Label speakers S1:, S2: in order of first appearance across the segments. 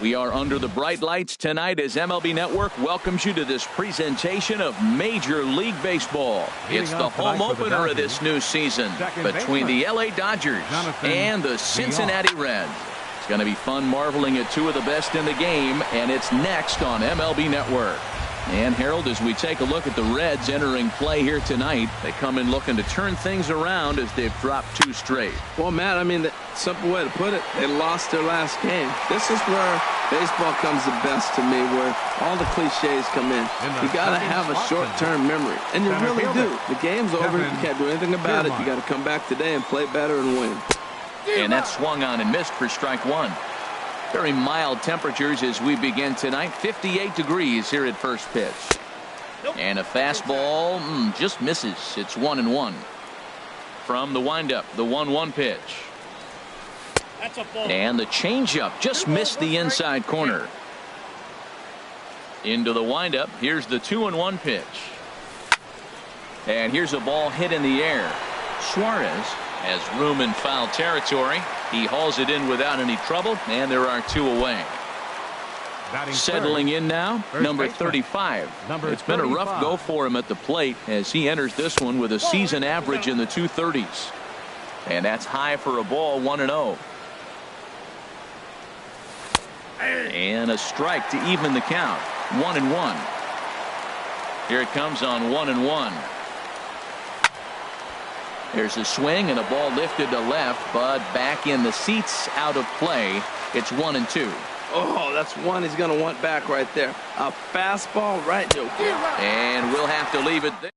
S1: We are under the bright lights tonight as MLB Network welcomes you to this presentation of Major League Baseball. It's the home opener of this new season between the LA Dodgers and the Cincinnati Reds. It's going to be fun marveling at two of the best in the game, and it's next on MLB Network. And Harold, as we take a look at the Reds entering play here tonight, they come in looking to turn things around as they've dropped 2 straight.
S2: Well, Matt, I mean, the simple way to put it, they lost their last game. This is where baseball comes the best to me, where all the cliches come in. You got to have a short-term memory, and you really do. The game's over. You can't do anything about it. You got to come back today and play better and win.
S1: And that swung on and missed for strike 1. Very mild temperatures as we begin tonight. 58 degrees here at first pitch. And a fastball just misses. It's 1-1. From the windup, the 1-1 pitch. And the changeup just missed the inside corner. Into the windup. Here's the 2-1 pitch. And here's a ball hit in the air. Suarez has room in foul territory. He hauls it in without any trouble, and there are 2 away. Settling in now, number 35. It's been a rough go for him at the plate as he enters this one with a season average in the 230s. And that's high for a ball, 1-0. And a strike to even the count, 1-1. Here it comes on 1-1. There's a swing and a ball lifted to left, but back in the seats, out of play. It's 1-2.
S2: Oh, that's one he's going to want back right there. A fastball right to.
S1: And we'll have to leave it there.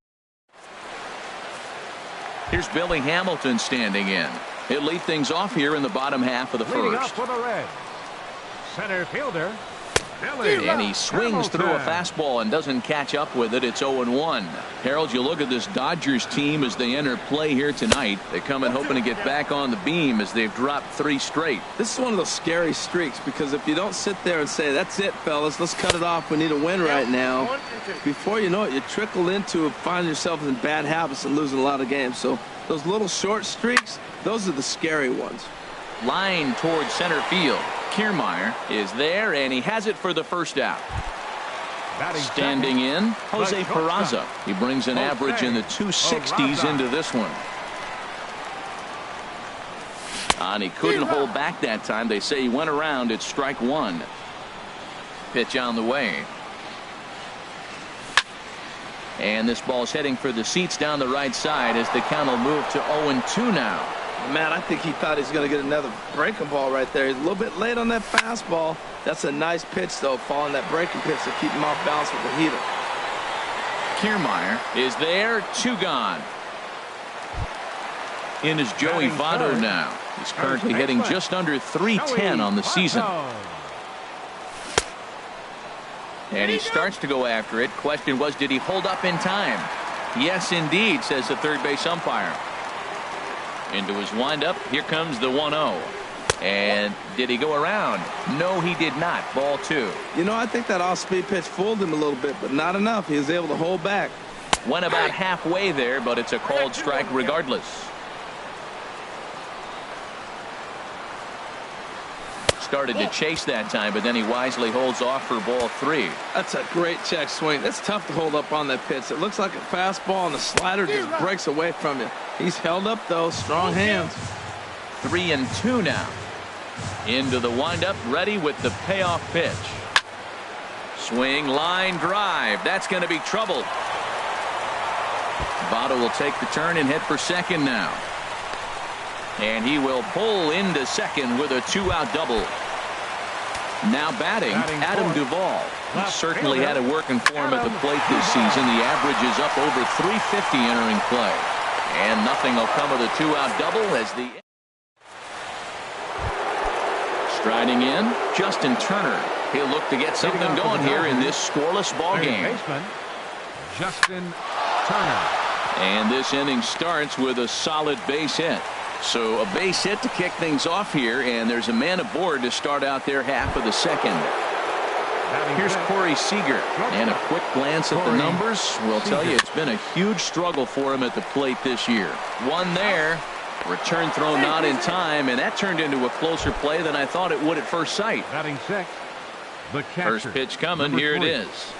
S1: Here's Billy Hamilton standing in. He'll lead things off here in the bottom half of the first.
S3: Off for the Reds, center fielder.
S1: And he swings through a fastball and doesn't catch up with it. It's 0-1. Harold, you look at this Dodgers team as they enter play here tonight. They come in hoping to get back on the beam as they've dropped 3 straight.
S2: This is one of those scary streaks because if you don't sit there and say, that's it, fellas, let's cut it off, we need a win right now, before you know it, you trickle into find yourself in bad habits and losing a lot of games. So those little short streaks, those are the scary ones.
S1: Line towards center field. Kiermaier is there, and he has it for the first out. Standing in, Jose Peraza. He brings an average in the 260s into this one. And he couldn't hold back that time. They say he went around. It's strike 1. Pitch on the way. And this ball's heading for the seats down the right side as the count will move to 0-2 now.
S2: Man, I think he thought he's going to get another breaking ball right there. He's a little bit late on that fastball. That's a nice pitch, though, following that breaking pitch to keep him off balance with the heater.
S1: Kiermaier is there, 2 gone. In is Joey Votto now. He's currently hitting just under .310 on the season. And he starts to go after it. Question was, did he hold up in time? Yes, indeed, says the third base umpire. Into his windup. Here comes the 1-0. And did he go around? No, he did not. Ball 2.
S2: You know, I think that off-speed pitch fooled him a little bit, but not enough. He was able to hold back.
S1: Went about halfway there, but it's a called strike regardless. Started to chase that time, but then he wisely holds off for ball 3.
S2: That's a great check swing. It's tough to hold up on that pitch. It looks like a fastball, and the slider just breaks away from you. He's held up, though. Strong hands.
S1: 3-2 now. Into the windup, ready with the payoff pitch. Swing, line drive. That's going to be trouble. Votto will take the turn and head for second now. And he will pull into second with a 2-out double. Now batting Adam Duvall. He certainly had it working for him at the plate this season. The average is up over 350 entering play. And nothing will come of the 2-out double as the striding in, Justin Turner. He'll look to get something going here in this scoreless ball game.
S3: Justin Turner.
S1: And this inning starts with a solid base hit. So a base hit to kick things off here, and there's a man aboard to start out their half of the second. Here's Corey Seager, and a quick glance at the numbers will tell you it's been a huge struggle for him at the plate this year. One there, return throw not in time, and that turned into a closer play than I thought it would at first sight.
S3: Batting 6, The catcher,
S1: First pitch coming. Here
S3: 20.
S1: it is.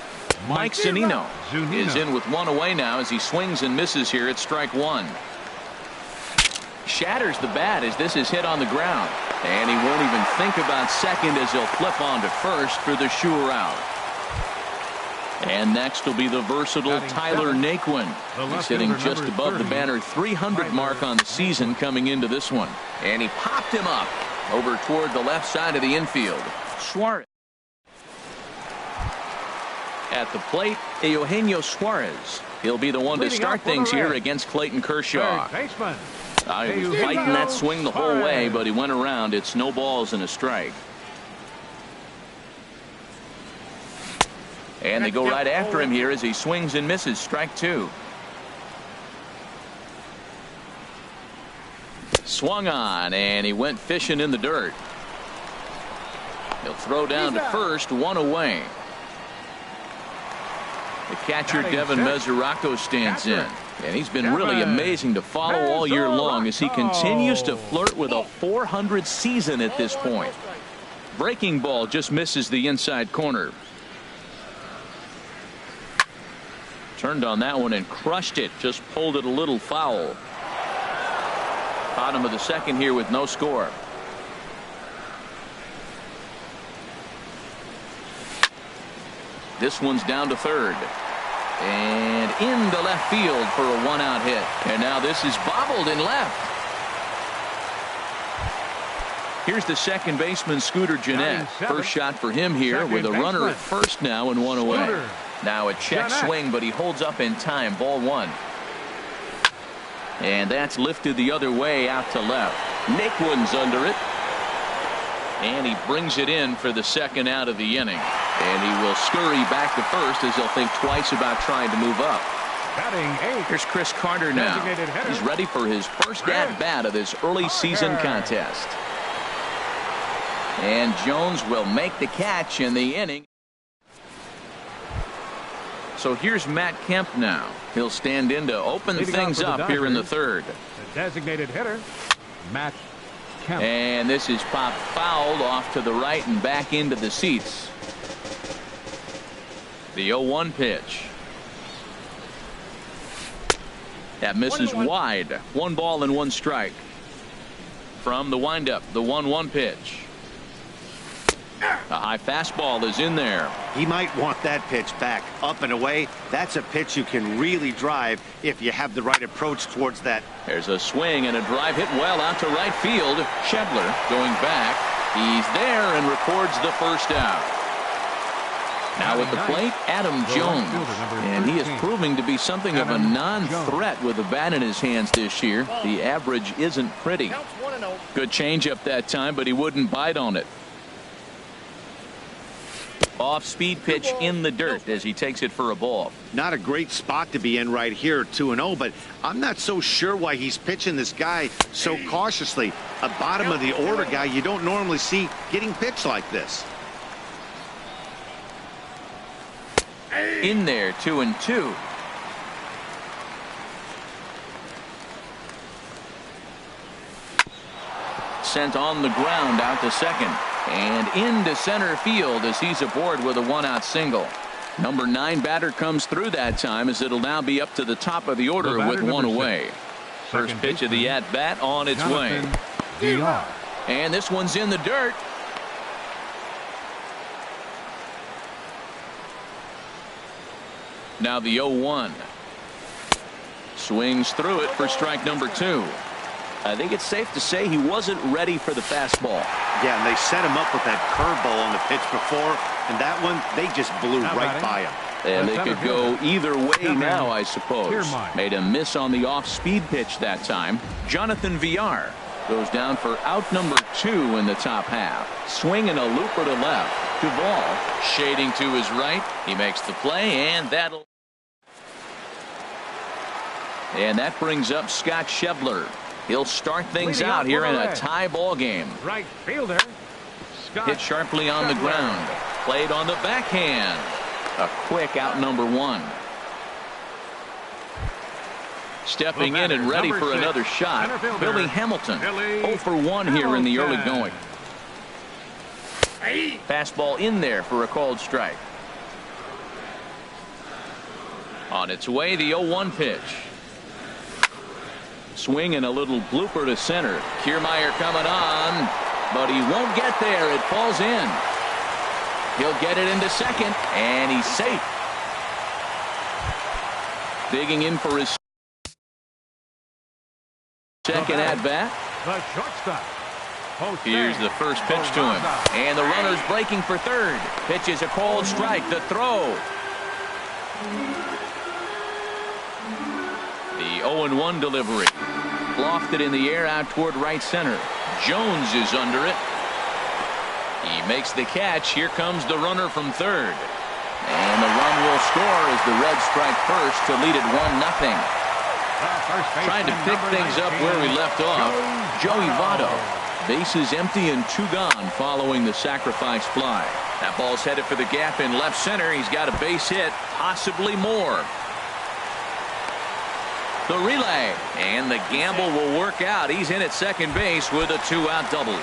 S1: Mike Zunino is in with one away now as he swings and misses here at strike one. Shatters the bat as this is hit on the ground. And he won't even think about second as he'll flip on to first for the sure out. And next will be the versatile Tyler Naquin. He's hitting just above the banner 300 mark on the season coming into this one. And he popped him up over toward the left side of the infield. Suarez. At the plate, Eugenio Suarez. He'll be the one to start things here against Clayton Kershaw. He was fighting that swing the whole way, but he went around. It's no balls and a strike. And they go right after him here as he swings and misses. Strike two. Swung on, and he went fishing in the dirt. He'll throw down to first, one away. The catcher, Devin Mesoraco, stands in. And he's been really amazing to follow all year long as he continues to flirt with a .400 season at this point. Breaking ball just misses the inside corner. Turned on that one and crushed it. Just pulled it a little foul. Bottom of the second here with no score. This one's down to third. And into left field for a one-out hit. And now this is bobbled in left. Here's the second baseman, Scooter Gennett. First shot for him here with a runner at first now and one away. Now a check swing, but he holds up in time. Ball one. And that's lifted the other way out to left. Naquin's under it. And he brings it in for the second out of the inning. And he will scurry back to first as he'll think twice about trying to move up. Here's Chris Carter now. He's ready for his first at-bat of this early season contest. And Jones will make the catch in the inning. So here's Matt Kemp now. He'll stand in to open things up here in the third.
S3: The designated hitter, Matt Kemp.
S1: And this is popped fouled off to the right and back into the seats. The 0-1 pitch. That misses wide. One ball and one strike. From the windup, the 1-1 pitch. A high fastball is in there.
S4: He might want that pitch back, up and away. That's a pitch you can really drive if you have the right approach towards that.
S1: There's a swing and a drive hit well out to right field. Schebler going back. He's there and records the first out. Now at the plate, Adam Jones. And he is proving to be something of a non-threat with the bat in his hands this year. The average isn't pretty. Good changeup that time, but he wouldn't bite on it. Off-speed pitch in the dirt as he takes it for a ball.
S4: Not a great spot to be in right here, 2-0, but I'm not so sure why he's pitching this guy so cautiously. A bottom of the order guy you don't normally see getting pitched like this.
S1: In there, 2-2. Sent on the ground out to second. And into center field as he's aboard with a one-out single. Number 9 batter comes through that time as it'll now be up to the top of the order with one away. First pitch of the at-bat on its way. And this one's in the dirt. Now the 0-1. Swings through it for strike number 2. I think it's safe to say he wasn't ready for the fastball.
S4: Yeah, and they set him up with that curveball on the pitch before, and that one, they just blew right by him.
S1: And they could go either way now, I suppose. Made a miss on the off-speed pitch that time. Jonathan Villar goes down for out number 2 in the top half. Swinging a looper to left. Duvall shading to his right. He makes the play, and that brings up Scott Schebler. He'll start things out here in a tie ball game.
S3: Right fielder, Scott
S1: hit sharply on the ground. Played on the backhand. A quick out number 1. Stepping in and ready for another shot. Billy Hamilton. 0 for 1 here in the early going. Fastball in there for a called strike. On its way, the 0-1 pitch. Swing and a little blooper to center. Kiermaier coming on, but he won't get there. It falls in. He'll get it into second, and he's safe. Digging in for his second at-bat.
S3: The shortstop.
S1: Here's the first pitch to him. And the runner's breaking for third. Pitch is a called strike. The throw. The 0-1 delivery. Lofted in the air out toward right center. Jones is under it. He makes the catch. Here comes the runner from third. And the run will score as the Reds strike first to lead it 1-0. Trying to pick things up where we left off. Joey Votto. Bases empty and 2 gone following the sacrifice fly. That ball's headed for the gap in left center. He's got a base hit, possibly more. The relay, and the gamble will work out. He's in at second base with a 2-out double.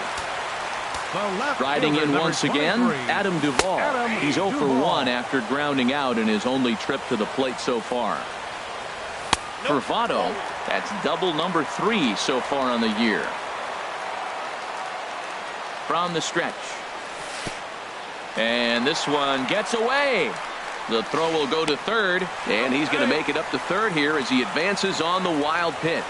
S1: Riding in once again, Adam Duvall. He's 0 for 1 after grounding out in his only trip to the plate so far. For Votto, that's double number 3 so far on the year. From the stretch. And this one gets away. The throw will go to third, and he's going to make it up to third here as he advances on the wild pitch.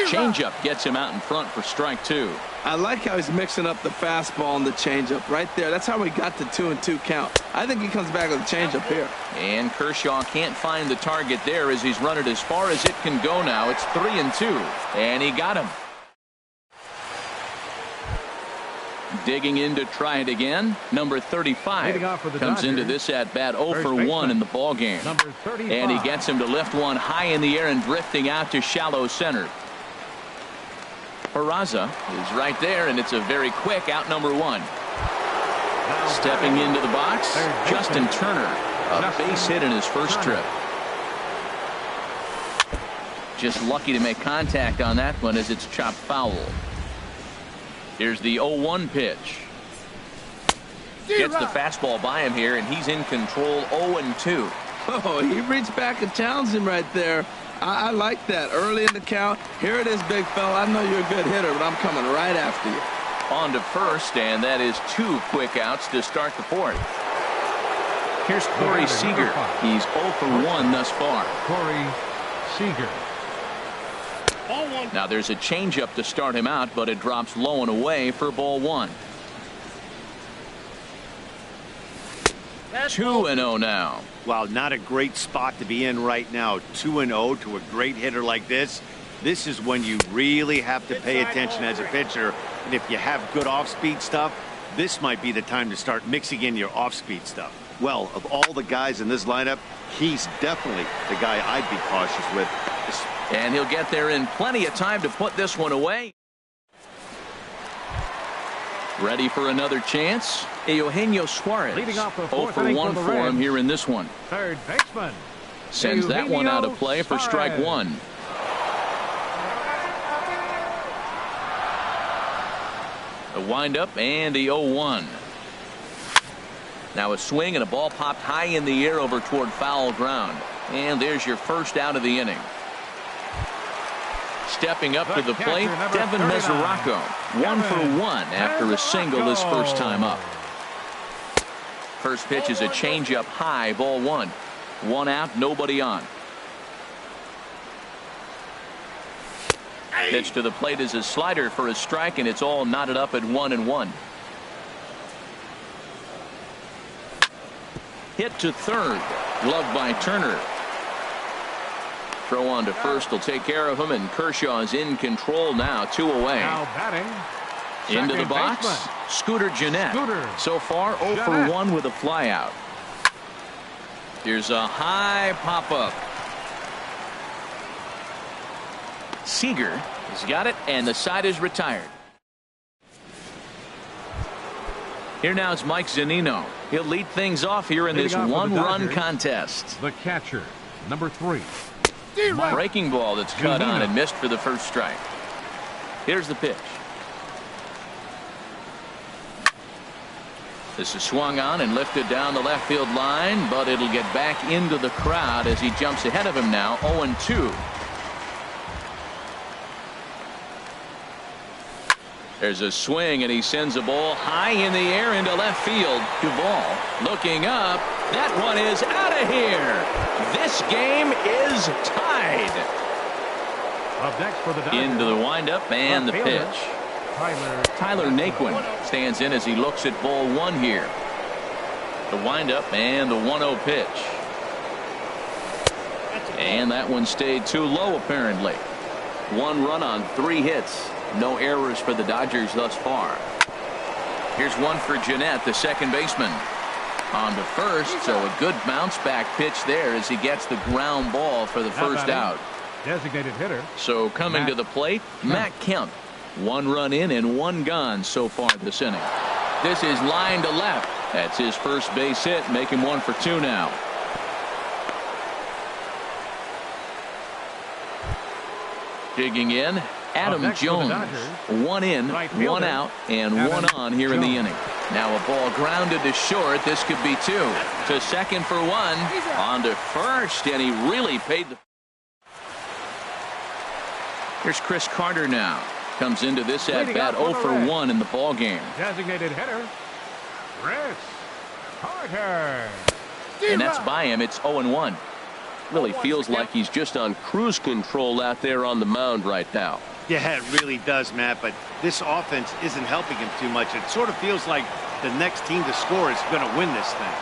S1: Changeup gets him out in front for strike 2.
S2: I like how he's mixing up the fastball and the changeup right there. That's how we got the 2-2 count. I think he comes back with a changeup here.
S1: And Kershaw can't find the target there as he's run it as far as it can go now. It's 3-2, and he got him. Digging in to try it again. Number 35 comes into this at bat 0 for 1 in the ball game. And he gets him to lift one high in the air and drifting out to shallow center. Peraza is right there, and it's a very quick out number 1. Stepping into the box, Justin Turner, a base hit in his first trip. Just lucky to make contact on that one as it's chopped foul. Here's the 0-1 pitch. Gets the fastball by him here, and he's in control 0-2.
S2: Oh, he reached back and challenged him right there. I like that. Early in the count. Here it is, big fella. I know you're a good hitter, but I'm coming right after you.
S1: On to first, and that is 2 quick outs to start the 4th. Here's Corey Seager. He's 0 for 1 thus far.
S3: Corey Seager.
S1: Now there's a changeup to start him out, but it drops low and away for ball 1. 2-0 now.
S4: Wow, not a great spot to be in right now. 2-0 to a great hitter like this. This is when you really have to pay attention as a pitcher. And if you have good off-speed stuff, this might be the time to start mixing in your off-speed stuff. Well, of all the guys in this lineup, he's definitely the guy I'd be cautious with.
S1: And he'll get there in plenty of time to put this one away. Ready for another chance. Eugenio Suarez. 0 for 1 for him here in this one.
S3: Third baseman.
S1: Sends that one out of play for strike 1. The windup and the 0-1. Now a swing and a ball popped high in the air over toward foul ground. And there's your first out of the inning. Stepping up to the plate, Devin Mesoraco. 1 for 1 after a single his first time up. First pitch is a changeup high, ball 1. 1 out, nobody on. Pitch to the plate is a slider for a strike, and it's all knotted up at 1-1. Hit to third, gloved by Turner. Throw on to first will take care of him, and Kershaw is in control now. 2 away.
S3: Now batting.
S1: Into the box, Scooter Gennett. So far 0 for 1 with a flyout. Here's a high pop-up. Seager has got it, and the side is retired. Here now is Mike Zunino. He'll lead things off here in this one-run contest.
S3: The catcher, number 3.
S1: Breaking ball that's cut on and missed for the first strike. Here's the pitch. This is swung on and lifted down the left field line, but it'll get back into the crowd as he jumps ahead of him now, 0-2. There's a swing, and he sends a ball high in the air into left field. Duvall looking up. That one is out of here. This game is tied.
S3: Up next for the Dodgers,
S1: into the windup and the pitch. Tyler Naquin stands in as he looks at ball one here. The windup and the 1-0 pitch. And that one stayed too low apparently. 1 run on 3 hits. No errors for the Dodgers thus far. Here's one for Jeanette, the second baseman. On to first, so a good bounce back pitch there as he gets the ground ball for the first out.
S3: Designated hitter.
S1: So coming to the plate, Matt Kemp. 1 run in and 1 gone so far this inning. This is line to left. That's his first base hit, make him 1 for 2 now. Digging in, Adam Jones. 1 in, 1 out, and 1 on here in the inning. Now a ball grounded to short. This could be 2. To second for 1. On to first, and he really paid the. Here's Chris Carter now. Comes into this at bat 0 for 1 in the ball game.
S3: Designated hitter, Chris Carter.
S1: And that's by him. It's 0-1. Really feels like he's just on cruise control out there on the mound right now.
S4: Yeah, it really does, Matt, but this offense isn't helping him too much. It sort of feels like the next team to score is going to win this thing.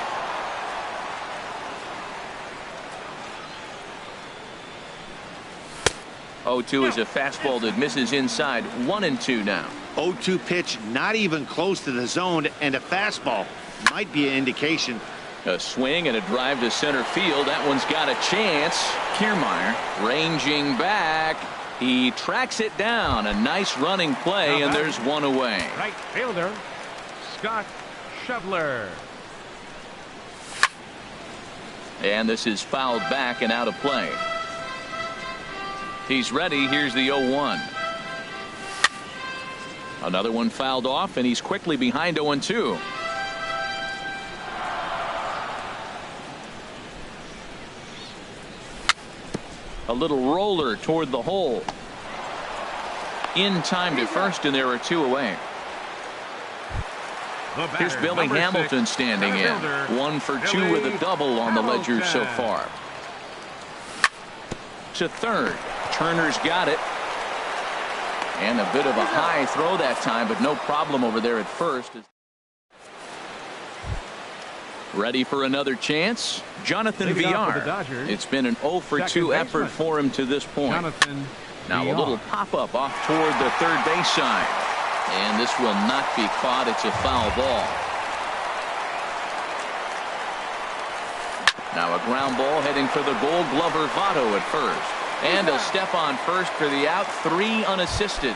S1: Oh-2 is a fastball that misses inside. 1-2 now.
S4: 0-2 pitch, not even close to the zone, and a fastball might be an indication.
S1: A swing and a drive to center field. That one's got a chance. Kiermaier ranging back. He tracks it down. A nice running play, and there's 1 away.
S3: Right fielder, Scott Scheffler.
S1: And this is fouled back and out of play. He's ready. Here's the 0-1. Another one fouled off, and he's quickly behind 0-2. A little roller toward the hole. In time to first, and there are 2 away. Here's Billy Hamilton standing in. 1 for 2 with a double on the ledger so far. To third. Turner's got it. And a bit of a high throw that time, but no problem over there at first. Ready for another chance? Jonathan Villar. It's been an 0 for 2 effort for him to this point. Now a little pop-up off toward the third base side. And this will not be caught. It's a foul ball. Now a ground ball heading for the Gold Glover Votto at first. And a step on first for the out. 3 unassisted.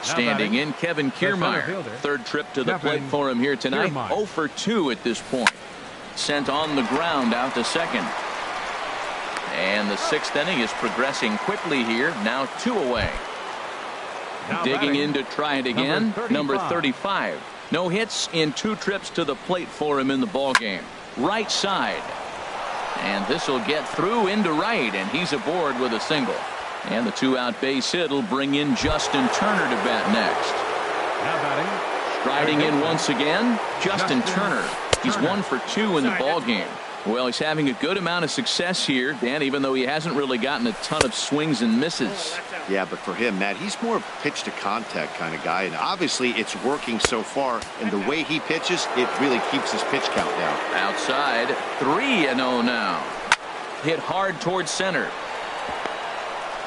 S1: Standing in, Kevin Kiermaier. Third trip to the plate for him here tonight. 0 for 2 at this point. Sent on the ground out to second. And the 6th inning is progressing quickly here. Now 2 away. Digging in to try it again. Number 35. No hits in 2 trips to the plate for him in the ball game. Right side. And this will get through into right, and he's aboard with a single. And the 2-out base hit will bring in Justin Turner to bat next. Striding in once again, Justin Turner. He's 1 for 2 in the ball game. Well, he's having a good amount of success here, Dan, even though he hasn't really gotten a ton of swings and misses.
S4: Yeah, but for him, Matt, he's more pitch to contact kind of guy, and obviously it's working so far, and the way he pitches, it really keeps his pitch count down.
S1: Outside, 3-0 now. Hit hard towards center.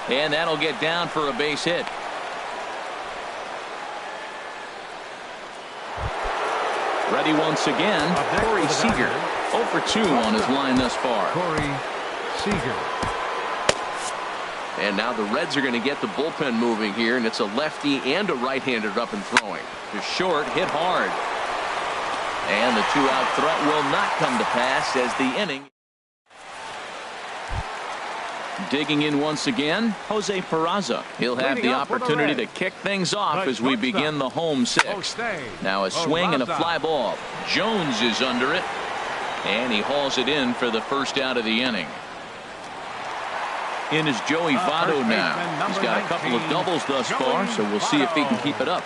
S1: And that'll get down for a base hit. Ready once again, Corey Seager. 0 for 2 on his line thus far.
S3: Corey Seager.
S1: And now the Reds are going to get the bullpen moving here, and it's a lefty and a right-hander up and throwing. To short, hit hard. And the 2-out threat will not come to pass as the inning. Digging in once again, Jose Peraza. He'll have the opportunity to kick things off as we begin the home sixth. Now a swing and a fly ball. Jones is under it, and he hauls it in for the first out of the inning. In is Joey Votto now. He's got a couple of doubles thus far, so we'll see if he can keep it up.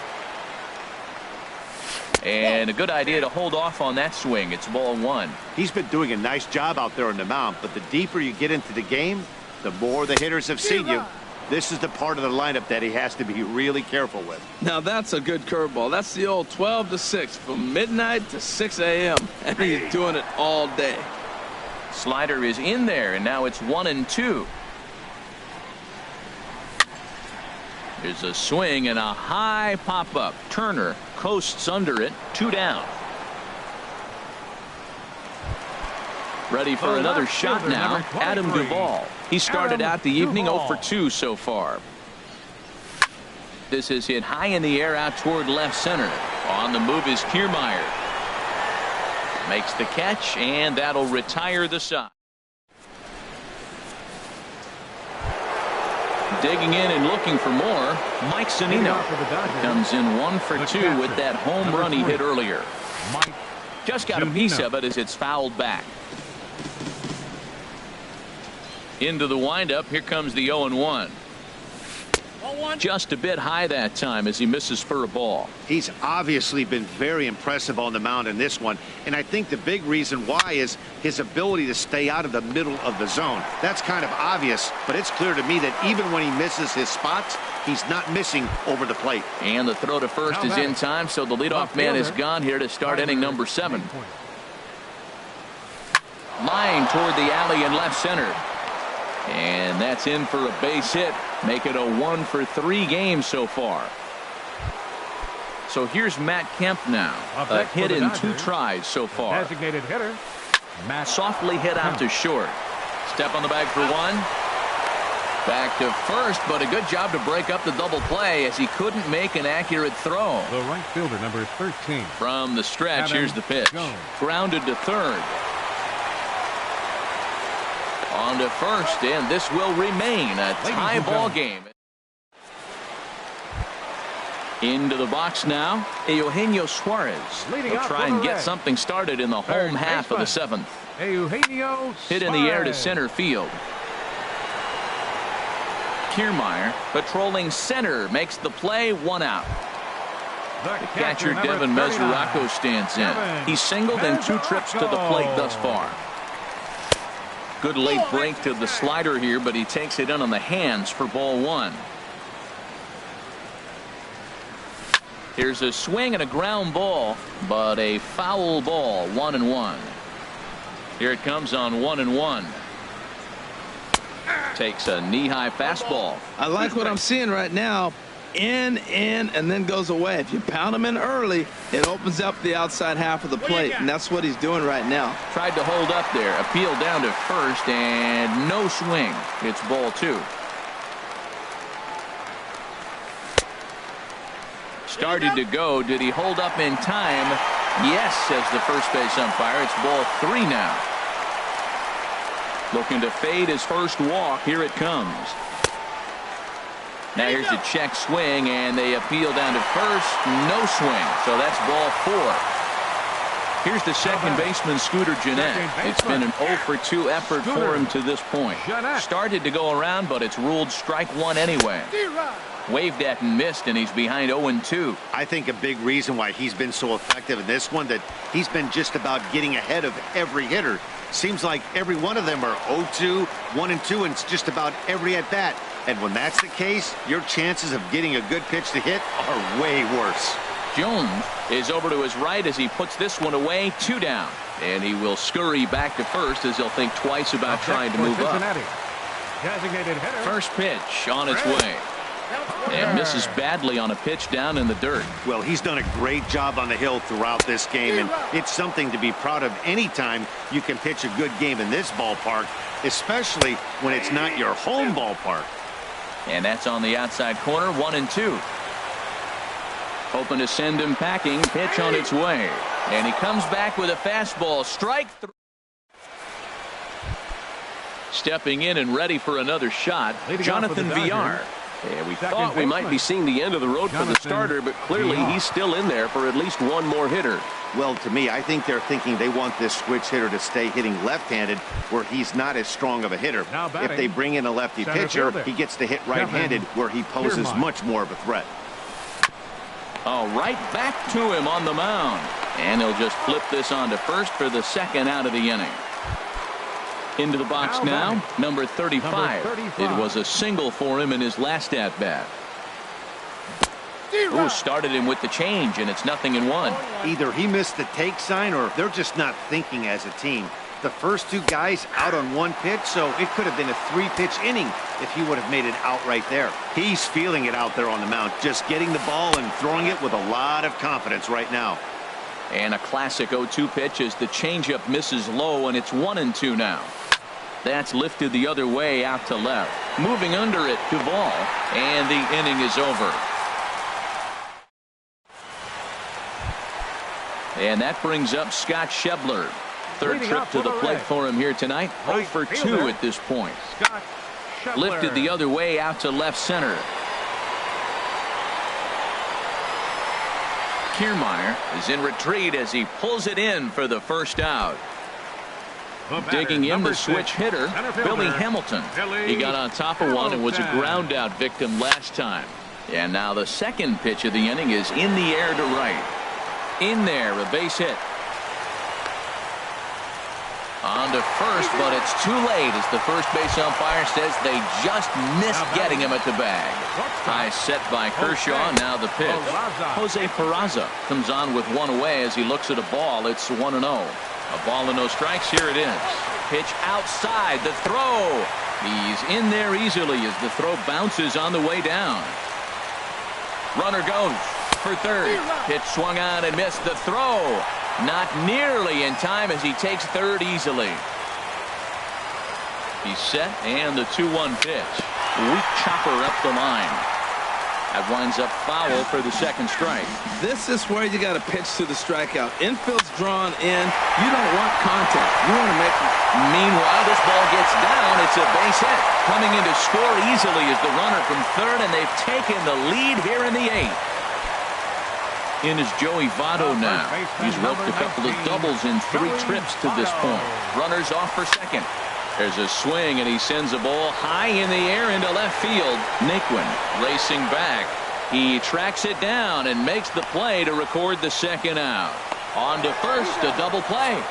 S1: And a good idea to hold off on that swing. It's ball one.
S4: He's been doing a nice job out there on the mound, but the deeper you get into the game, the more the hitters have seen you. This is the part of the lineup that he has to be really careful with.
S2: Now that's a good curveball. That's the old 12 to 6 from midnight to 6 a.m. and he's doing it all day.
S1: Slider is in there, and now it's 1-2. There's a swing and a high pop-up. Turner coasts under it. 2 down. Ready for another shot now. Adam Duvall. He started out the evening 0 for 2 so far. This is hit high in the air out toward left center. On the move is Kiermaier. Makes the catch, and that'll retire the side. Digging in and looking for more, Mike Zunino comes in 1 for 2 with that home run he hit earlier. Just got a piece of it as it's fouled back. Into the windup. Here comes the 0-1. Just a bit high that time as he misses for a ball.
S4: He's obviously been very impressive on the mound in this one, and I think the big reason why is his ability to stay out of the middle of the zone. That's kind of obvious, but it's clear to me that even when he misses his spots, he's not missing over the plate.
S1: And the throw to first is in time, so the leadoff man is gone here to start inning number 7. Line toward the alley in left center. And that's in for a base hit. Make it a 1 for 3 game so far. So here's Matt Kemp now. A hit in 2 tries so far.
S3: Designated hitter.
S1: Softly hit out to short. Step on the bag for 1. Back to first, but a good job to break up the double play as he couldn't make an accurate throw.
S3: The right fielder, number 13.
S1: From the stretch, here's the pitch. Grounded to third. On to first, and this will remain a tie ball game. Into the box now, Eugenio Suarez. He'll try and get something started in the home half of the 7th. Hit in the air to center field. Kiermaier patrolling center makes the play, 1 out. The catcher Devin Mesoraco stands in. He's singled in 2 trips to the plate thus far. Good late break to the slider here, but he takes it in on the hands for ball 1. Here's a swing and a ground ball, but a foul ball. 1-1. Here it comes on 1-1. Takes a knee-high fastball.
S2: I like what I'm seeing right now. In, and then goes away. If you pound him in early, it opens up the outside half of the plate, and that's what he's doing right now.
S1: Tried to hold up there. Appeal down to first, and no swing. It's ball 2. Started to go. Did he hold up in time? Yes, says the first base umpire. It's ball 3 now. Looking to fade his first walk. Here it comes. Now here's a check swing, and they appeal down to first. No swing, so that's ball 4. Here's the second baseman, Scooter Gennett. It's been an 0 for 2 effort for him to this point. Started to go around, but it's ruled strike 1 anyway. Waved at and missed, and he's behind 0-2.
S4: I think a big reason why he's been so effective in this one, that he's been just about getting ahead of every hitter. Seems like every one of them are 0-2, 1-2, and it's just about every at bat. And when that's the case, your chances of getting a good pitch to hit are way worse.
S1: Jones is over to his right as he puts this one away. 2 down. And he will scurry back to first as he'll think twice about trying to move up. First pitch on its way. And misses badly on a pitch down in the dirt.
S4: Well, he's done a great job on the hill throughout this game, and it's something to be proud of anytime you can pitch a good game in this ballpark, especially when it's not your home ballpark.
S1: And that's on the outside corner. 1-2. Hoping to send him packing. Pitch on its way. And he comes back with a fastball. Strike 3. Stepping in and ready for another shot, Jonathan VR.
S5: And we thought we might be seeing the end of the road for the starter, but clearly he's still in there for at least one more hitter.
S4: Well, to me, I think they're thinking they want this switch hitter to stay hitting left-handed where he's not as strong of a hitter. If they bring in a lefty pitcher, he gets to hit right-handed where he poses much more of a threat.
S1: Oh, right back to him on the mound. And he'll just flip this on to first for the second out of the inning. Into the box now, number 35. It was a single for him in his last at-bat. Ooh, started him with the change, and it's 0-1.
S4: Either he missed the take sign or they're just not thinking as a team. The first two guys out on one pitch, so it could have been a 3-pitch inning if he would have made it out right there. He's feeling it out there on the mound, just getting the ball and throwing it with a lot of confidence right now.
S1: And a classic 0-2 pitch as the changeup misses low, and it's 1-2 now. That's lifted the other way out to left. Moving under it, Duvall, and the inning is over. And that brings up Scott Schebler. Third trip to the plate for him here tonight. 0 for 2 at this point. Lifted the other way out to left center. Kiermaier is in retreat as he pulls it in for the first out. Digging in the switch hitter, Billy Hamilton. He got on top of one and was a ground out victim last time. And now the second pitch of the inning is in the air to right. In there, a base hit. On to first, but it's too late as the first base umpire says they just missed getting him at the bag. High set by Kershaw, now the pitch. Jose Peraza comes on with one away as he looks at a ball. It's 1-0. A ball and no strikes. Here it is. Pitch outside. The throw. He's in there easily as the throw bounces on the way down. Runner goes for third. Pitch swung on and missed. The throw. Not nearly in time as he takes third easily. He's set and the 2-1 pitch. Weak chopper up the line. That winds up foul for the second strike.
S2: This is where you got to pitch to the strikeout. Infield's drawn in. You don't want contact. You want to make it.
S1: Meanwhile, this ball gets down. It's a base hit. Coming in to score easily is the runner from third, and they've taken the lead here in the 8th. In is Joey Votto now. He's roped a couple of doubles in 3 trips to this point. Runners off for second. There's a swing, and he sends a ball high in the air into left field. Naquin racing back. He tracks it down and makes the play to record the second out. On to first, a double play.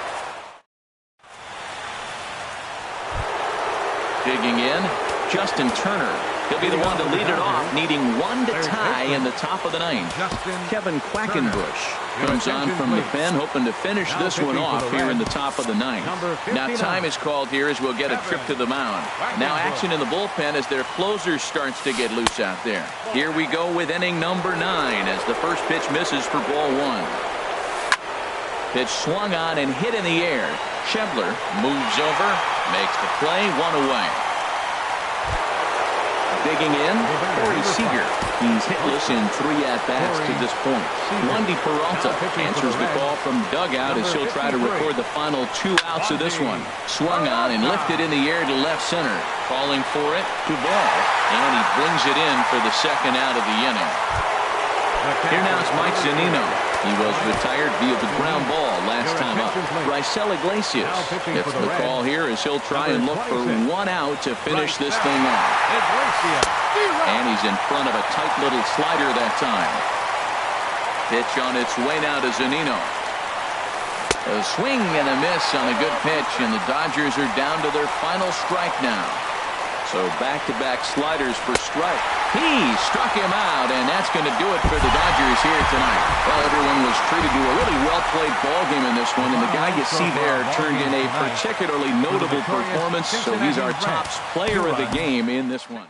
S1: Digging in, Justin Turner. He'll be the one to lead it off, needing one to tie in the top of the 9th. Kevin Quackenbush comes on from the pen, hoping to finish this one off here in the top of the 9th. Now time is called here as we'll get a trip to the mound. Now action in the bullpen as their closer starts to get loose out there. Here we go with inning number 9 as the first pitch misses for ball 1. Pitch swung on and hit in the air. Schebler moves over, makes the play, 1 away. Digging in, Corey Seager. He's hitless in 3 at-bats to this point. Wendy Peralta answers the call from dugout as he'll try to record the final 2 outs of this one. Swung on and lifted in the air to left center. Calling for it, Duvall, and he brings it in for the second out of the inning. Here now is Mike Zunino. He was retired via the ground ball last time up. Raisel Iglesias gets the call here as he'll try and look for 1 out to finish this thing off. And he's in front of a tight little slider that time. Pitch on its way now to Zunino. A swing and a miss on a good pitch, and the Dodgers are down to their final strike now. So back-to-back sliders for strike. He struck him out, and that's going to do it for the Dodgers here tonight. Well, everyone was treated to a really well-played ball game in this one, and the guy you see there turned in a particularly notable performance, so he's our top player of the game in this one.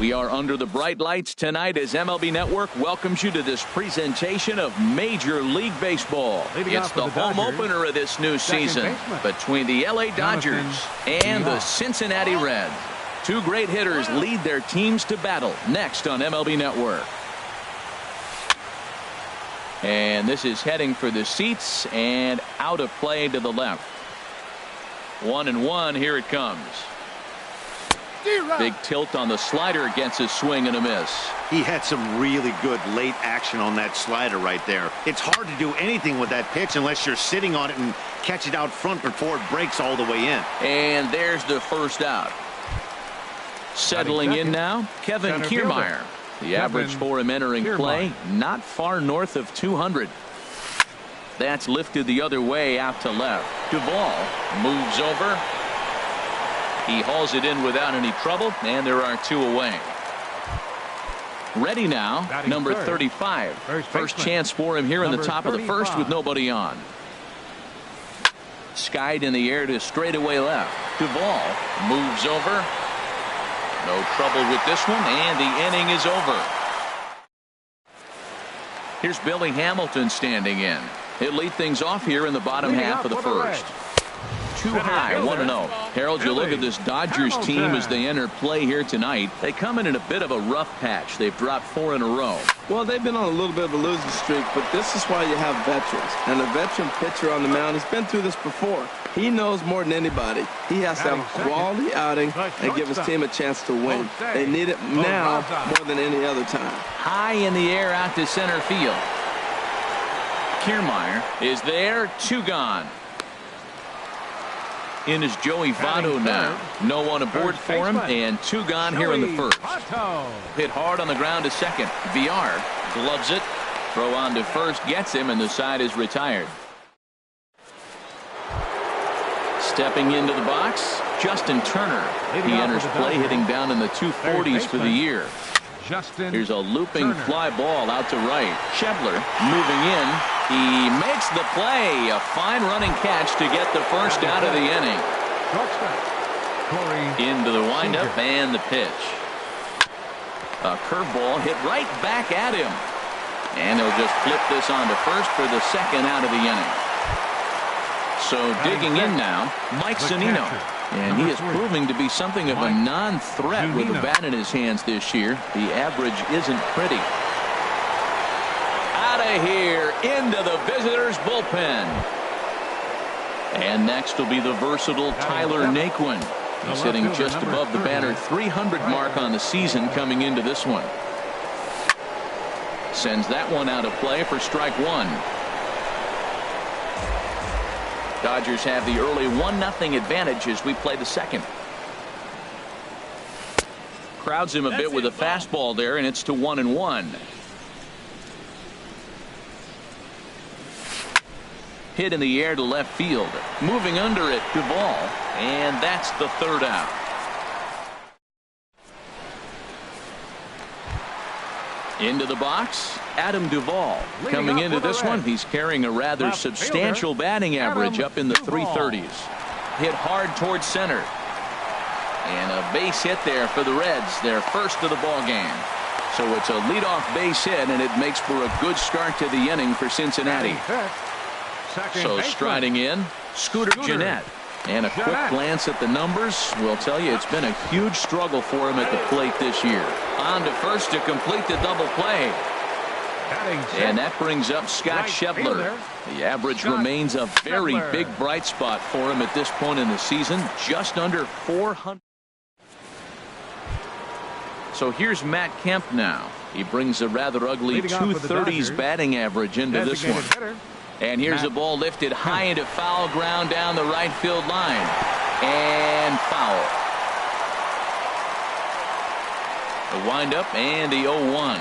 S1: We are under the bright lights tonight as MLB Network welcomes you to this presentation of Major League Baseball. It's the home opener of this new season between the LA Dodgers and the Cincinnati Reds. Two great hitters lead their teams to battle next on MLB Network. And this is heading for the seats and out of play to the left. 1-1, here it comes. Big tilt on the slider, gets a swing and a miss.
S4: He had some really good late action on that slider right there. It's hard to do anything with that pitch unless you're sitting on it and catch it out front before it breaks all the way in.
S1: And there's the first out. Settling in now, Kevin Kiermaier. The average for him entering play, not far north of 200. That's lifted the other way out to left. Duvall moves over. He hauls it in without any trouble, and there are two away. Ready now, number 35. First chance for him here in the top of the first with nobody on. Skied in the air to straightaway left. Duvall moves over. No trouble with this one, and the inning is over. Here's Billy Hamilton standing in. He'll lead things off here in the bottom half of the first. Too high, 1-0. Harold, you look at this Dodgers team as they enter play here tonight. They come in a bit of a rough patch. They've dropped 4 in a row.
S2: Well, they've been on a little bit of a losing streak, but this is why you have veterans. And a veteran pitcher on the mound has been through this before. He knows more than anybody. He has to have a quality outing and give his team a chance to win. They need it now more than any other time.
S1: High in the air out to center field. Kiermaier is there, 2 gone. In is Joey Votto now. No one aboard for him, and 2 gone here in the first. Hit hard on the ground to second. VR gloves it. Throw on to first gets him, and the side is retired. Stepping into the box, Justin Turner. He enters play hitting down in the 240s for the year. Here's a looping fly ball out to right. Schebler moving in. He makes the play. A fine running catch to get the first out of the inning. Into the windup and the pitch. A curveball hit right back at him. And he'll just flip this on to first for the second out of the inning. So digging in now, Mike Zunino. And he is proving to be something of a non-threat with the bat in his hands this year. The average isn't pretty. Out of here, into the visitors' bullpen. And next will be the versatile Tyler Naquin. He's hitting just above the banner 300 mark on the season coming into this one. Sends that one out of play for strike 1. Dodgers have the early 1-0 advantage as we play the second. Crowds him a bit with a fastball there, and it's to 1-1. Hit in the air to left field. Moving under it, Duvall, and that's the third out. Into the box, Adam Duvall. Coming into this one, he's carrying a rather substantial batting average up in the 330s. Hit hard towards center. And a base hit there for the Reds, their first of the ball game. So it's a leadoff base hit, and it makes for a good start to the inning for Cincinnati. So striding in, Scooter Gennett. And a quick glance at the numbers will tell you it's been a huge struggle for him at the plate this year. On to first to complete the double play. And that brings up Scott Schebler. The average remains a very big bright spot for him at this point in the season, just under 400. So here's Matt Kemp now. He brings a rather ugly 230s batting average into this one. And here's a ball lifted high into foul ground down the right field line. And foul. The windup and the 0-1.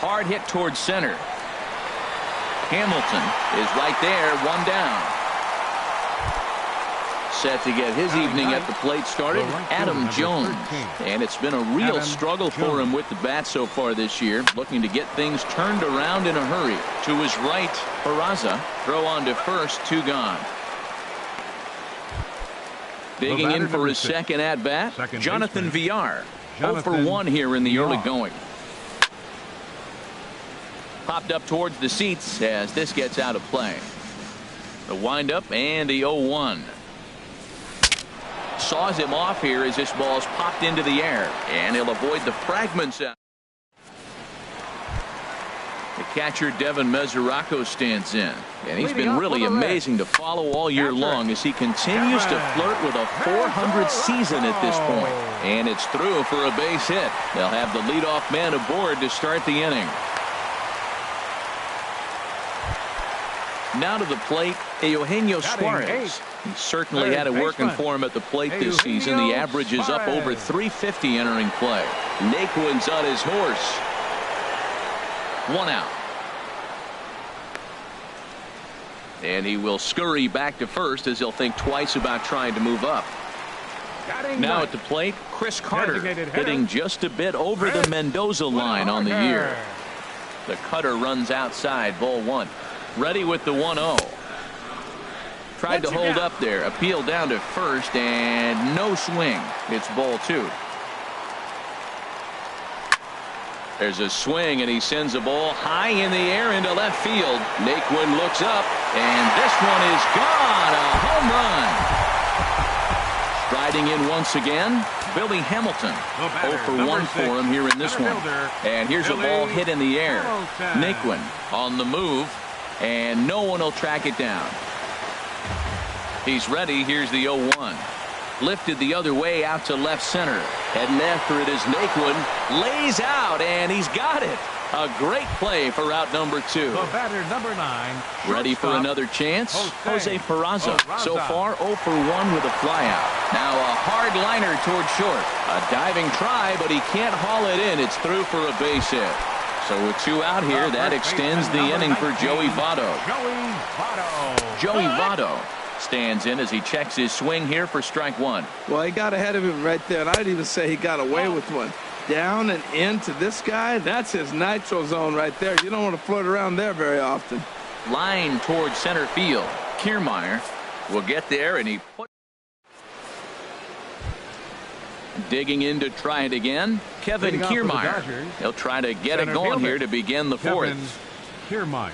S1: Hard hit towards center. Hamilton is right there, 1 down. Set to get his evening at the plate started, Adam Jones. And it's been a real struggle for him with the bat so far this year, looking to get things turned around in a hurry. To his right, Peraza. Throw on to first, 2 gone. Digging in for his second at-bat, Jonathan VR. 0 for 1 here in the early going. Popped up towards the seats as this gets out of play. The windup and the 0-1. Saws him off here as this ball's popped into the air, and he'll avoid the fragments. The catcher Devin Mesoraco stands in, and he's been really amazing to follow all year long as he continues to flirt with a .400 season at this point. And it's through for a base hit. They'll have the leadoff man aboard to start the inning. Now to the plate, Eugenio Suarez. He certainly had it working for him at the plate this season. The average is up over .350 entering play. Naquin's on his horse. 1 out. And he will scurry back to first as he'll think twice about trying to move up. Now at the plate, Chris Carter hitting just a bit over the Mendoza line on the year. The cutter runs outside, ball 1. Ready with the 1-0. Tried to hold up there. Appeal down to first and no swing. It's ball 2. There's a swing and he sends a ball high in the air into left field. Naquin looks up and this one is gone. A home run. Striding in once again, Billy Hamilton. 0 for 1 for him here in this one. And here's a ball hit in the air. Naquin on the move. And no one will track it down. He's ready. Here's the 0-1. Lifted the other way out to left center. Heading after it is Naquin. Lays out, and he's got it. A great play for out number 2.
S3: The batter, number 9.
S1: Ready for another chance? Jose Peraza. So far, 0 for 1 with a flyout. Now a hard liner toward short. A diving try, but he can't haul it in. It's through for a base hit. So with 2 out here, that extends the inning for Joey Votto. Joey Votto stands in as he checks his swing here for strike 1.
S2: Well, he got ahead of him right there, and I'd even say he got away with one. Down and into this guy, that's his nitro zone right there. You don't want to float around there very often.
S1: Line towards center field. Kiermaier will get there, and he put. Digging in to try it again, Kevin Kiermaier. He'll try to get it going here to begin the 4th.
S3: Kiermaier.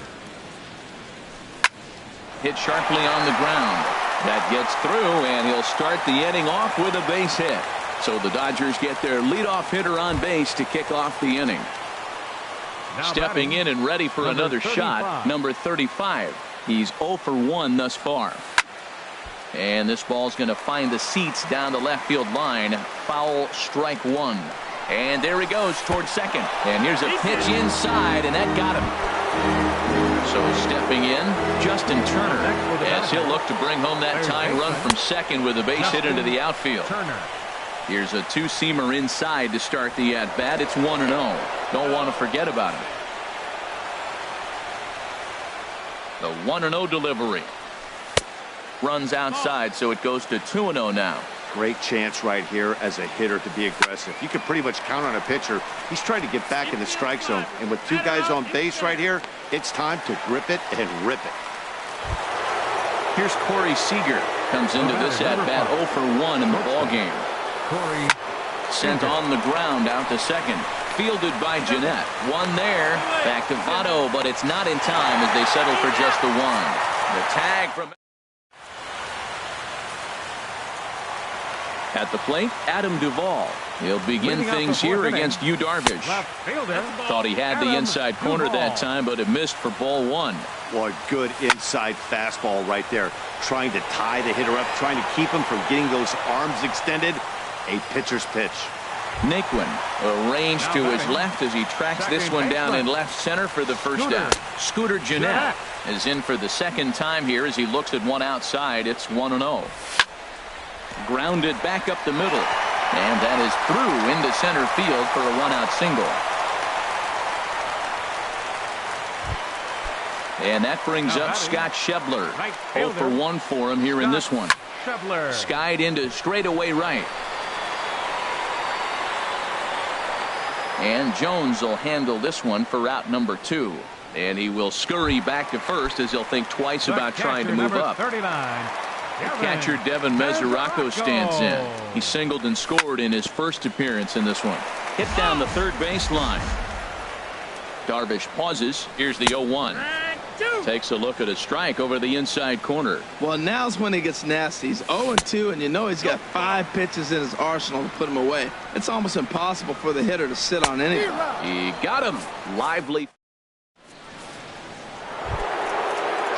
S1: Hit sharply on the ground. That gets through, and he'll start the inning off with a base hit. So the Dodgers get their leadoff hitter on base to kick off the inning. Stepping in and ready for another shot, number 35. He's 0 for 1 thus far. And this ball's going to find the seats down the left field line. Foul, strike 1. And there he goes towards second. And here's a pitch inside, and that got him. So stepping in, Justin Turner, as he'll look to bring home that tying run from second with a base hit into the outfield. Here's a 2-seamer inside to start the at-bat. It's 1-0. Don't want to forget about it. The 1-0 delivery. Runs outside, so it goes to 2-0 now.
S4: Great chance right here as a hitter to be aggressive. You can pretty much count on a pitcher. He's trying to get back in the strike zone. And with 2 guys on base right here, it's time to grip it and rip it.
S1: Here's Corey Seager. Comes into this at-bat 0 for 1 in the ballgame. Sent on the ground out to second. Fielded by Jeanette. One there. Back to Votto, but it's not in time as they settle for just the 1. The tag from... At the plate, Adam Duvall. He'll begin things here against Yu Darvish. Thought he had the inside corner that time, but it missed for ball 1.
S4: Boy, good inside fastball right there. Trying to tie the hitter up, trying to keep him from getting those arms extended. A pitcher's pitch.
S1: Naquin arranged to his left as he tracks this one down in left center for the first out. Scooter Jeanette is in for the second time here as he looks at one outside. It's 1-0. Grounded back up the middle, and that is through into center field for a 1-out single. And that brings up Scott Schebler. 0 for 1 for him here in this one. Skied into straightaway right. And Jones will handle this one for out number 2. And he will scurry back to first as he'll think twice about trying to move up. Catcher Devin Mesoraco stands in. He singled and scored in his first appearance in this one. Hit down the third baseline. Darvish pauses. Here's the 0-1. Takes a look at a strike over the inside corner.
S2: Well, now's when he gets nasty. He's 0-2, and you know he's got 5 pitches in his arsenal to put him away. It's almost impossible for the hitter to sit on anything.
S1: He got him. Lively.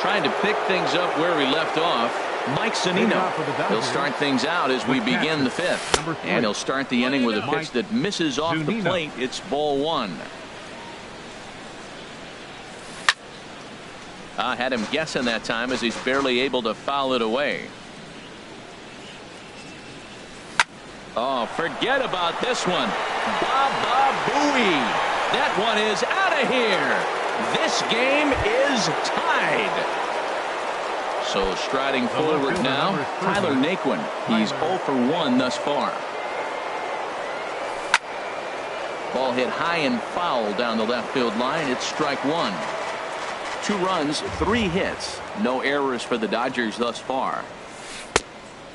S1: Trying to pick things up where we left off. Mike Zunino. He'll start things out as we begin the 5th. And he'll start the inning with a pitch that misses off the plate. It's ball 1. I had him guessing that time as he's barely able to foul it away. Oh, forget about this one. Baba Booey. That one is out of here. This game is tied. So striding forward now, Tyler Naquin. He's 0 for 1 thus far. Ball hit high and foul down the left field line. It's strike 1. 2 runs, 3 hits. No errors for the Dodgers thus far.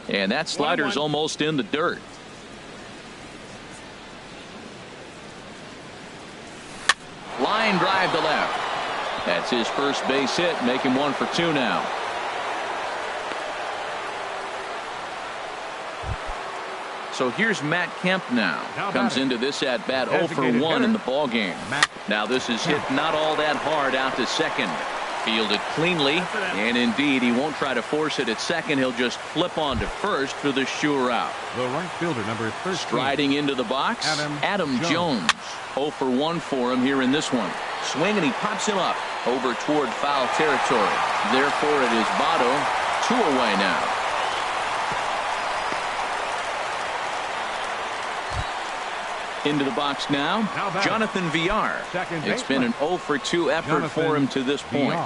S1: And that slider's almost in the dirt. Line drive to left. That's his first base hit, making 1 for 2 now. So here's Matt Kemp now. Comes into this at bat 0 for 1 in the ball game. Now this is hit not all that hard out to second. Fielded cleanly, and indeed he won't try to force it at second. He'll just flip on to first for the sure out.
S3: The right fielder, number 13.
S1: Striding into the box, Adam Jones. 0 for 1 for him here in this one. Swing, and he pops him up over toward foul territory. Therefore it is Votto 2 away now. Into the box now, Jonathan Villar. It's been an 0 for 2 effort for him to this point.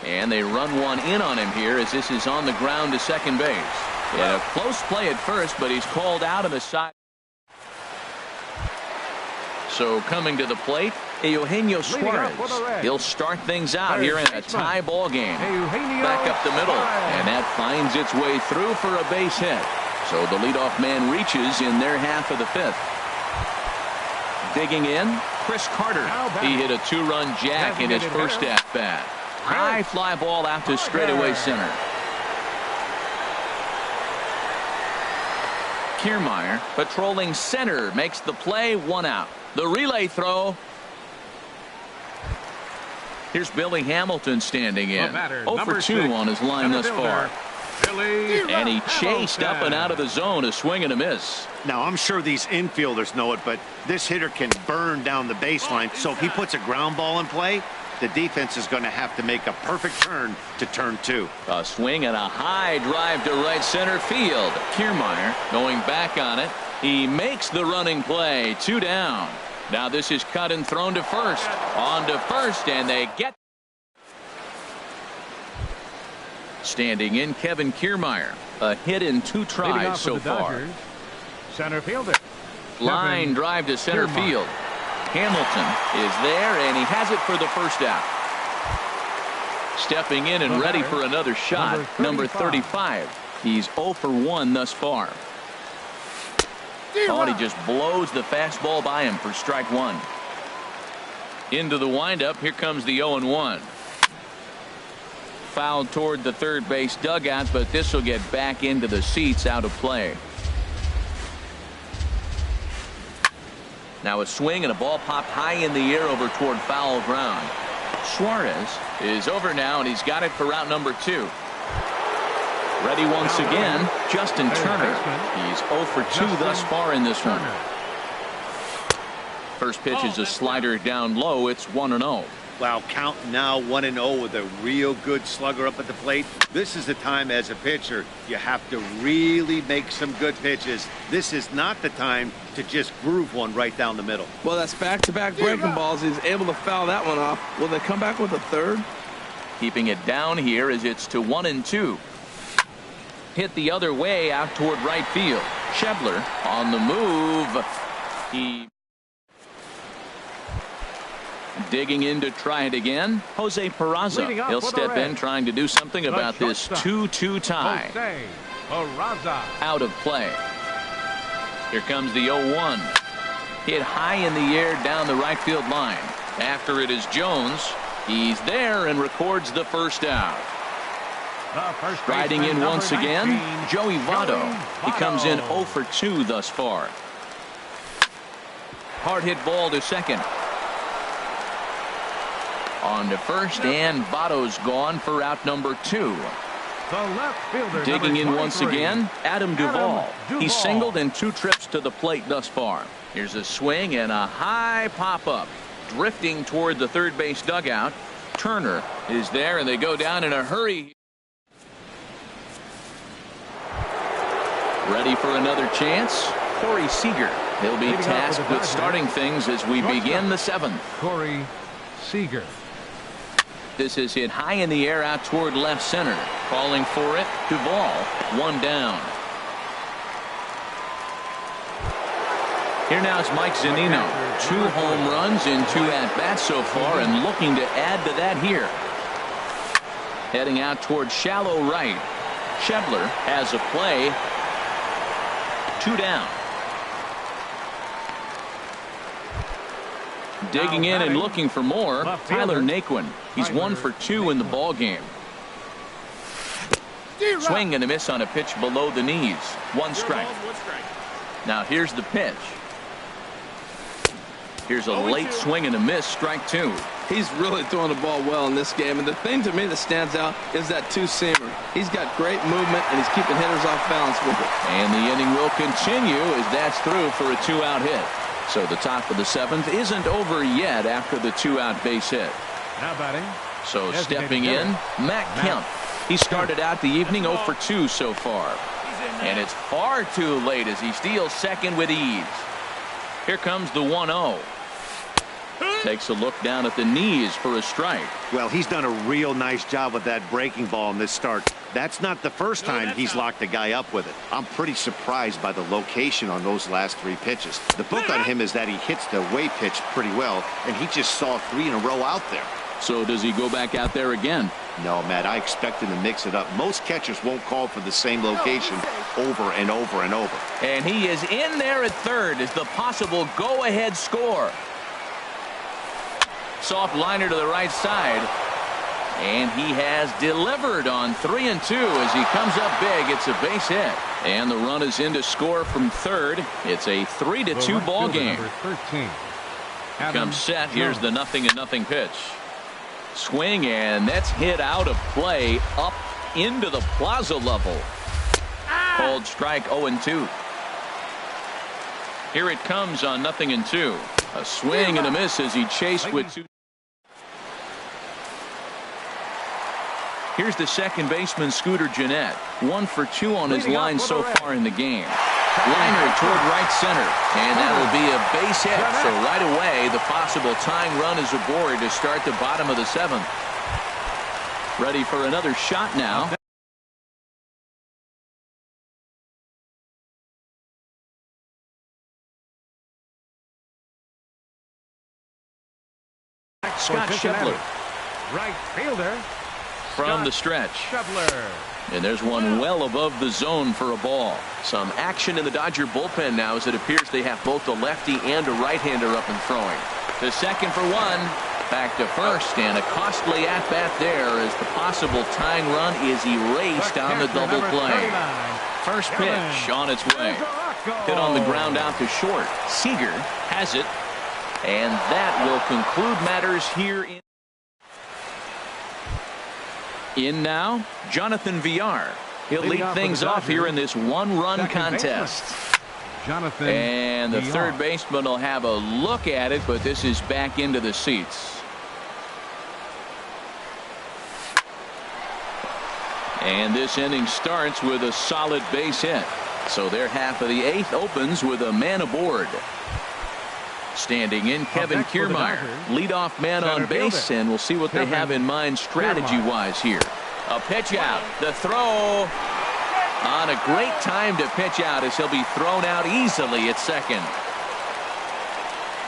S1: And they run one in on him here as this is on the ground to second base. Yeah, a close play at first, but he's called out on the side. So coming to the plate, Eugenio Suarez. He'll start things out here in a tie ball game. Back up the middle, and that finds its way through for a base hit. So the leadoff man reaches in their half of the 5th. Digging in, Chris Carter. He hit a 2-run jack in his first at-bat. High fly ball out to straightaway center. Kiermaier patrolling center makes the play, 1 out. The relay throw. Here's Billy Hamilton standing in. 0 for 2 on his line thus far. And he chased up and out of the zone, a swing and a miss.
S4: Now, I'm sure these infielders know it, but this hitter can burn down the baseline. So if he puts a ground ball in play, the defense is going to have to make a perfect turn to turn 2.
S1: A swing and a high drive to right center field. Kiermaier going back on it. He makes the running play. 2 down. Now this is cut and thrown to first. On to first, and they get. Standing in, Kevin Kiermaier. A hit in 2 tries so far.
S3: Center fielder.
S1: Line drive to center field. Hamilton is there, and he has it for the first out. Stepping in and ready for another shot, number 35. He's 0 for 1 thus far. Oh, and he just blows the fastball by him for strike 1. Into the windup, here comes the 0-1. Fouled toward the third base dugout, but this will get back into the seats, out of play. Now a swing and a ball popped high in the air over toward foul ground. Suarez is over now, and he's got it for route number 2. Ready once again, Justin Turner. He's 0 for 2 thus far in this one. First pitch is a slider down low. It's 1-0.
S4: Wow, count now 1-0 with a real good slugger up at the plate. This is the time as a pitcher you have to really make some good pitches. This is not the time to just groove one right down the middle.
S2: Well, that's back-to-back breaking balls. He's able to foul that one off. Will they come back with a third?
S1: Keeping it down here as it's to 1-2. Hit the other way out toward right field. Schebler on the move. He Digging in to try it again, Jose Peraza. He'll step in trying to do something about this 2-2 tie. Out of play. Here comes the 0-1. Hit high in the air down the right field line. After it is Jones. He's there and records the first out. Riding in once again, Joey Votto. He comes in 0 for 2 thus far. Hard hit ball to second. On to first, and Votto's gone for out number 2. Digging in once again, Adam Duvall. He's singled in 2 trips to the plate thus far. Here's a swing and a high pop-up. Drifting toward the third base dugout. Turner is there, and they go down in a hurry. Ready for another chance? Corey Seager. He'll be tasked with starting things as we begin the 7th.
S3: Corey Seager.
S1: This is hit high in the air out toward left center. Calling for it, Duvall. 1 down. Here now is Mike Zunino. 2 home runs in 2 at-bats so far, and looking to add to that here. Heading out toward shallow right. Schebler has a play. 2 down. Digging in and looking for more, Tyler Naquin. He's 1 for 2 in the ball game. Swing and a miss on a pitch below the knees. 1 strike. Now here's the pitch. Here's a late swing and a miss, strike 2.
S2: He's really throwing the ball well in this game, and the thing to me that stands out is that 2-seamer. He's got great movement, and he's keeping hitters off balance with it.
S1: And the inning will continue as that's through for a 2-out hit. So the top of the 7th isn't over yet after the 2-out base hit.
S3: Now batting.
S1: So stepping in, Matt Kemp. He started out the evening 0 for 2 so far. And it's far too late as he steals second with ease. Here comes the 1-0. Takes a look down at the knees for a strike.
S4: Well, he's done a real nice job with that breaking ball in this start. That's not the first time he's locked a guy up with it. I'm pretty surprised by the location on those last 3 pitches. The book on him is that he hits the away pitch pretty well, and he just saw 3 in a row out there.
S1: So does he go back out there again?
S4: No, Matt, I expect him to mix it up. Most catchers won't call for the same location over and over and over.
S1: And he is in there at third as the possible go-ahead score. Soft liner to the right side. And he has delivered on 3 and 2 as he comes up big. It's a base hit. And the run is in to score from third. It's a 3-2 ball game. Comes set. Here's the 0-0 pitch. Swing, and that's hit out of play up into the plaza level. Called strike 0-2. Here it comes on 0-2. A swing and a miss as he chased with 2. Here's the second baseman, Scooter Gennett. 1 for 2 on his line so far in the game. Liner toward right center, and that will be a base hit. So right away, the possible tying run is aboard to start the bottom of the 7th. Ready for another shot now. Scott Schebler.
S3: Right fielder.
S1: From the stretch. And there's one well above the zone for a ball. Some action in the Dodger bullpen now as it appears they have both a lefty and a right-hander up and throwing. To second for 1. Back to first, and a costly at-bat there as the possible tying run is erased on the double play. First pitch on its way. Hit on the ground out to short. Seager has it. And that will conclude matters here in now, Jonathan Villar. He'll lead things off here in this 1-run contest. And the third baseman will have a look at it, but this is back into the seats. And this inning starts with a solid base hit. So their half of the 8th opens with a man aboard. Standing in, Kevin Kiermaier, leadoff man on base, and we'll see what they have in mind strategy-wise here. A pitch out, the throw on a great time to pitch out as he'll be thrown out easily at second.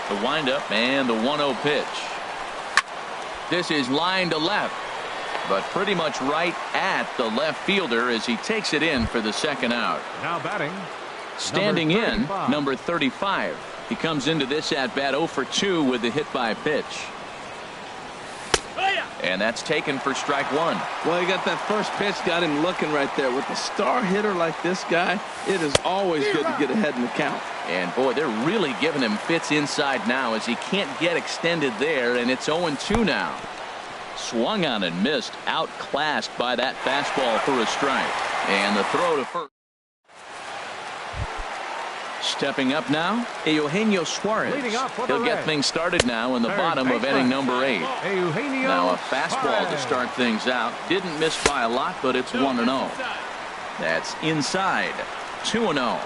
S1: The windup and the 1-0 pitch. This is line to left, but pretty much right at the left fielder as he takes it in for the second out.
S3: Now batting.
S1: Standing in, number 35. He comes into this at-bat 0 for 2 with the hit by pitch. And that's taken for strike one.
S2: Well, he got that first pitch, got him looking right there. With a star hitter like this guy, it is always good to get ahead in the count.
S1: And, boy, they're really giving him fits inside now as he can't get extended there, and it's 0-2 now. Swung on and missed, outclassed by that fastball for a strike. And the throw to first. Stepping up now, Eugenio Suarez. He'll get things started now in the bottom of inning number 8. Now a fastball to start things out. Didn't miss by a lot, but it's 1-0. That's inside. 2-0.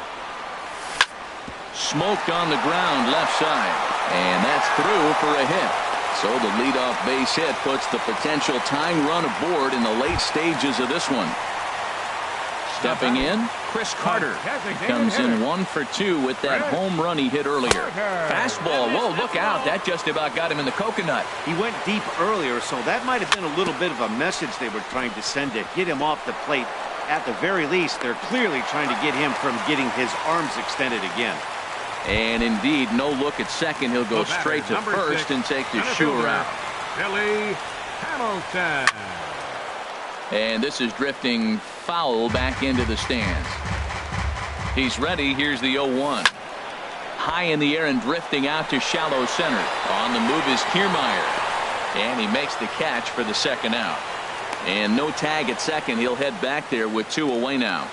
S1: Smoked on the ground left side. And that's through for a hit. So the leadoff base hit puts the potential tying run aboard in the late stages of this one. Stepping in, Chris Carter. He comes in 1 for 2 with that home run he hit earlier. Fastball, whoa, look out. That just about got him in the coconut.
S4: He went deep earlier, so that might have been a little bit of a message they were trying to send to get him off the plate. At the very least, they're clearly trying to get him from getting his arms extended again.
S1: And indeed, no look at second. He'll go straight to first and take the sure out.
S3: Billy Hamilton.
S1: And this is drifting foul back into the stands. He's ready. Here's the 0-1. High in the air and drifting out to shallow center. On the move is Kiermaier. And he makes the catch for the second out. And no tag at second. He'll head back there with 2 away now.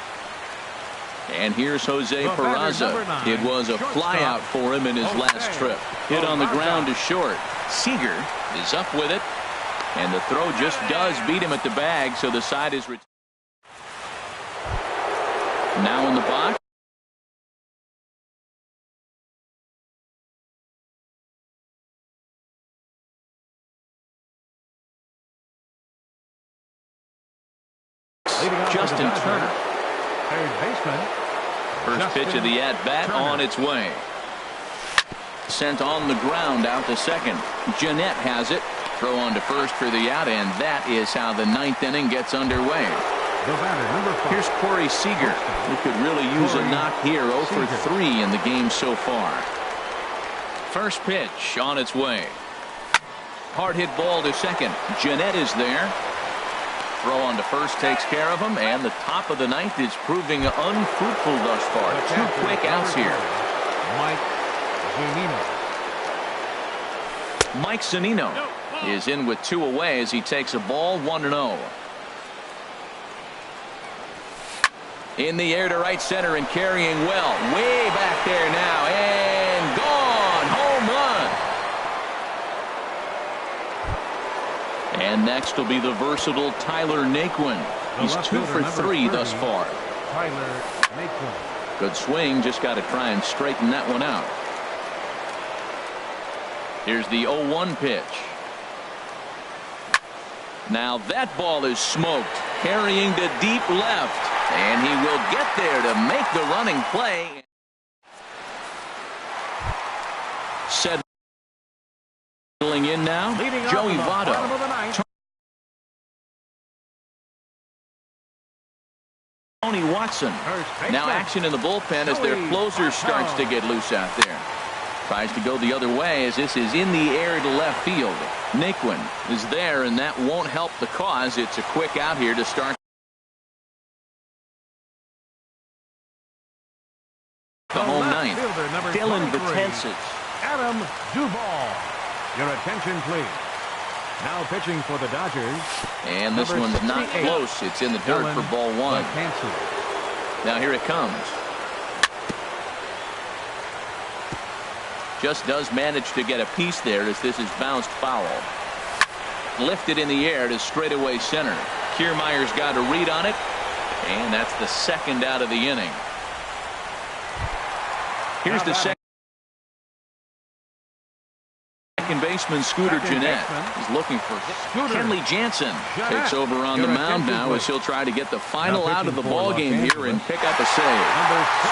S1: And here's Jose Peraza. It was a flyout for him in his last trip. Hit on the ground to short. Seager is up with it. And the throw just does beat him at the bag, so the side is now in the box. Justin Turner.
S3: Third baseman.
S1: First pitch of the at-bat on its way. Sent on the ground out to second. Jeanette has it. Throw on to first for the out, and that is how the 9th inning gets underway. Here's Corey Seager, who could really use a knock here. 0 for 3 in the game so far. First pitch on its way. Hard hit ball to second. Jeanette is there. Throw on to first takes care of him, and the top of the 9th is proving unfruitful thus far. 2 quick outs here. Mike Zunino is in with 2 away as he takes a ball 1-0. In the air to right center and carrying well. Way back there now and gone. Home run. And next will be the versatile Tyler Naquin. He's 2 for 3 thus far.
S3: Tyler Naquin.
S1: Good swing. Just got to try and straighten that one out. Here's the 0-1 pitch. Now that ball is smoked, carrying to deep left, and he will get there to make the running play. Settling in now, Joey Votto. Tony Watson. Now action in the bullpen as their closer starts to get loose out there. Tries to go the other way as this is in the air to left field. Naquin is there, and that won't help the cause. It's a quick out here to start the home 9th. Dylan Betances.
S3: Adam Duvall. Your attention, please. Now pitching for the Dodgers.
S1: And this one's not close. It's in the dirt for ball 1. Now here it comes. Just does manage to get a piece there as this is bounced foul. Lifted in the air to straightaway center. Kiermaier's got a read on it, and that's the second out of the inning. Here's the second baseman, Scooter Jeanette. He's looking for Kenley Jansen. Takes over on the mound now as he'll try to get the final out of the ball game here and pick up a save.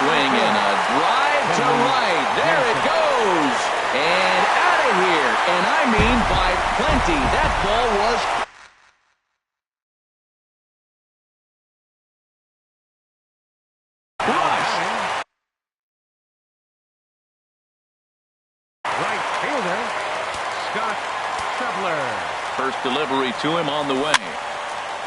S1: Swing and a drive to right. There it goes. And out play here, and I mean by plenty. That ball was...
S3: Right fielder, Scott Trevler.
S1: First delivery to him on the way.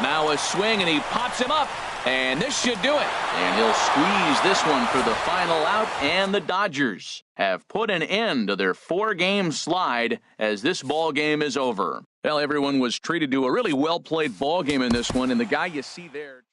S1: Now a swing, and he pops him up. And this should do it. And he'll squeeze this one for the final out. And the Dodgers have put an end to their 4-game slide as this ball game is over. Well, everyone was treated to a really well-played ball game in this one. And the guy you see there...